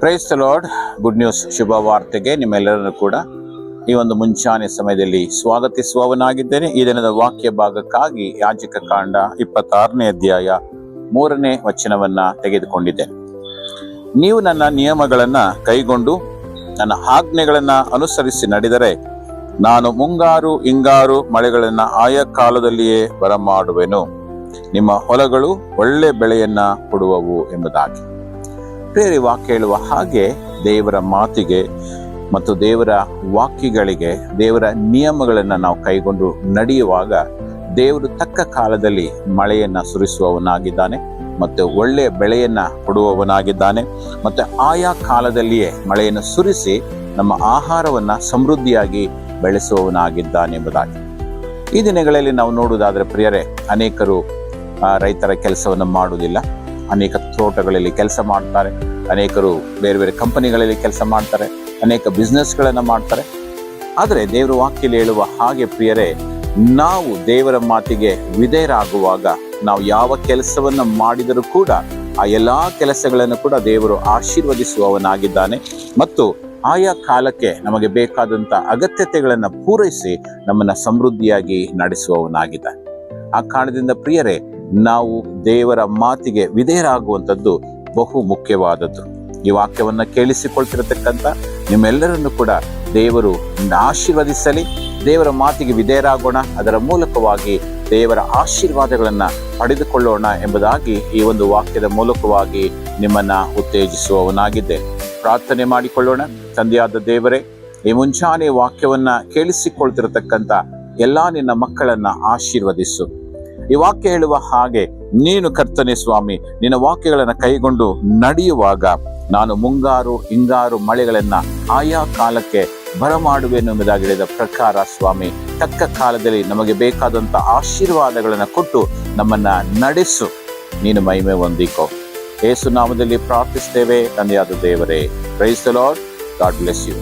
Price the lord. Good news, ಶುಭ ವಾರ್ತೆಗೆ ನಿಮ್ಮೆಲ್ಲರನ್ನು ಕೂಡ ಈ ಒಂದು ಮುಂಚಾನೆ ಸಮಯದಲ್ಲಿ ಸ್ವಾಗತಿಸುವವನಾಗಿದ್ದೇನೆ. ಈ ದಿನದ ವಾಕ್ಯ ಭಾಗಕ್ಕಾಗಿ ಯಾಜಕ ಕಾಂಡ 26ನೇ ಅಧ್ಯಾಯ 3ನೇ ವಚನವನ್ನ ತೆಗೆದುಕೊಂಡಿದ್ದೇನೆ. ನೀವು ನನ್ನ ನಿಯಮಗಳನ್ನ ಕೈಗೊಂಡು ನನ್ನ ಆಜ್ಞೆಗಳನ್ನ ಅನುಸರಿಸಿ ನಡೆದರೆ ನಾನು ಮುಂಗಾರು ಹಿಂಗಾರು ಮಳೆಗಳನ್ನ ಆಯಾ ಕಾಲದಲ್ಲಿಯೇ ಬರಮಾಡುವೆನು, ನಿಮ್ಮ ಹೊಲಗಳು ಒಳ್ಳೆ ಬೆಳೆಯನ್ನ ಕೊಡುವವು ಎಂಬುದಾಗಿ. ಬೇರೆ ವಾಕ್ಯ ಹೇಳುವ ಹಾಗೆ ದೇವರ ಮಾತಿಗೆ ಮತ್ತು ದೇವರ ವಾಕ್ಯಗಳಿಗೆ, ದೇವರ ನಿಯಮಗಳನ್ನ ನಾವು ಕೈಗೊಂಡು ನಡೆಯುವಾಗ ದೇವರು ತಕ್ಕ ಕಾಲದಲ್ಲಿ ಮಳೆಯನ್ನ ಸುರಿಸುವವನಾಗಿದ್ದಾನೆ ಮತ್ತು ಒಳ್ಳೆಯ ಬೆಳೆಯನ್ನ ಕೊಡುವವನಾಗಿದ್ದಾನೆ. ಮತ್ತೆ ಆಯಾ ಕಾಲದಲ್ಲಿಯೇ ಮಳೆಯನ್ನು ಸುರಿಸಿ ನಮ್ಮ ಆಹಾರವನ್ನ ಸಮೃದ್ಧಿಯಾಗಿ ಬೆಳೆಸುವವನಾಗಿದ್ದಾನೆ ಎಂಬುದಾಗಿ. ಈ ದಿನಗಳಲ್ಲಿ ನಾವು ನೋಡುವುದಾದ್ರೆ ಪ್ರಿಯರೇ, ಅನೇಕರು ರೈತರ ಕೆಲಸವನ್ನು ಮಾಡುವುದಿಲ್ಲ. ಅನೇಕ ತೋಟಗಳಲ್ಲಿ ಕೆಲಸ ಮಾಡ್ತಾರೆ, ಅನೇಕರು ಬೇರೆ ಬೇರೆ ಕಂಪನಿಗಳಲ್ಲಿ ಕೆಲಸ ಮಾಡ್ತಾರೆ, ಅನೇಕ ಬಿಸ್ನೆಸ್ಗಳನ್ನು ಮಾಡ್ತಾರೆ. ಆದರೆ ದೇವರ ವಾಕ್ಯದಲ್ಲಿ ಹೇಳುವ ಹಾಗೆ ಪ್ರಿಯರೇ, ನಾವು ದೇವರ ಮಾತಿಗೆ ವಿಧೇಯರಾಗುವಾಗ ನಾವು ಯಾವ ಕೆಲಸವನ್ನ ಮಾಡಿದರೂ ಕೂಡ ಆ ಎಲ್ಲಾ ಕೆಲಸಗಳನ್ನು ಕೂಡ ದೇವರು ಆಶೀರ್ವದಿಸುವವನಾಗಿದ್ದಾನೆ ಮತ್ತು ಆಯಾ ಕಾಲಕ್ಕೆ ನಮಗೆ ಬೇಕಾದಂತ ಅಗತ್ಯತೆಗಳನ್ನು ಪೂರೈಸಿ ನಮ್ಮನ್ನ ಸಮೃದ್ಧಿಯಾಗಿ ನಡೆಸುವವನಾಗಿದ್ದಾನೆ. ಆ ಕಾರಣದಿಂದ ಪ್ರಿಯರೇ, ನಾವು ದೇವರ ಮಾತಿಗೆ ವಿಧೇಯರಾಗುವಂಥದ್ದು ಬಹು ಮುಖ್ಯವಾದದ್ದು. ಈ ವಾಕ್ಯವನ್ನ ಕೇಳಿಸಿಕೊಳ್ತಿರತಕ್ಕಂಥ ನಿಮ್ಮೆಲ್ಲರನ್ನು ಕೂಡ ದೇವರು ಆಶೀರ್ವದಿಸಲಿ. ದೇವರ ಮಾತಿಗೆ ವಿಧೇಯರಾಗೋಣ, ಅದರ ಮೂಲಕವಾಗಿ ದೇವರ ಆಶೀರ್ವಾದಗಳನ್ನ ಪಡೆದುಕೊಳ್ಳೋಣ ಎಂಬುದಾಗಿ ಈ ಒಂದು ವಾಕ್ಯದ ಮೂಲಕವಾಗಿ ನಿಮ್ಮನ್ನ ಉತ್ತೇಜಿಸುವವನಾಗಿದ್ದೆ. ಪ್ರಾರ್ಥನೆ ಮಾಡಿಕೊಳ್ಳೋಣ. ತಂದೆಯಾದ ದೇವರೇ, ಈ ಮುಂಚಾನೆ ವಾಕ್ಯವನ್ನ ಕೇಳಿಸಿಕೊಳ್ತಿರತಕ್ಕಂಥ ಎಲ್ಲಾ ನಿನ್ನ ಮಕ್ಕಳನ್ನ ಆಶೀರ್ವದಿಸು. ಈ ವಾಕ್ಯ ಹೇಳುವ ಹಾಗೆ ನೀನು ಕರ್ತನೆ ಸ್ವಾಮಿ, ನಿನ್ನ ವಾಕ್ಯಗಳನ್ನ ಕೈಗೊಂಡು ನಡೆಯುವಾಗ ನಾನು ಮುಂಗಾರು ಹಿಂಗಾರು ಮಳೆಗಳನ್ನ ಆಯಾ ಕಾಲಕ್ಕೆ ಬರಮಾಡುವೆನು ಎಂಬುದಾಗಿ ಹೇಳಿದ ಪ್ರಕಾರ ಸ್ವಾಮಿ, ತಕ್ಕ ಕಾಲದಲ್ಲಿ ನಮಗೆ ಬೇಕಾದಂತ ಆಶೀರ್ವಾದಗಳನ್ನ ಕೊಟ್ಟು ನಮ್ಮನ್ನ ನಡೆಸು. ನೀನು ಮಹಿಮೆ ಹೊಂದಿಕೋ. ಯೇಸು ನಾಮದಲ್ಲಿ ಪ್ರಾರ್ಥಿಸ್ತೇವೆ ತಂದೆಯಾದ ದೇವರೇ. Praise the Lord. God bless you.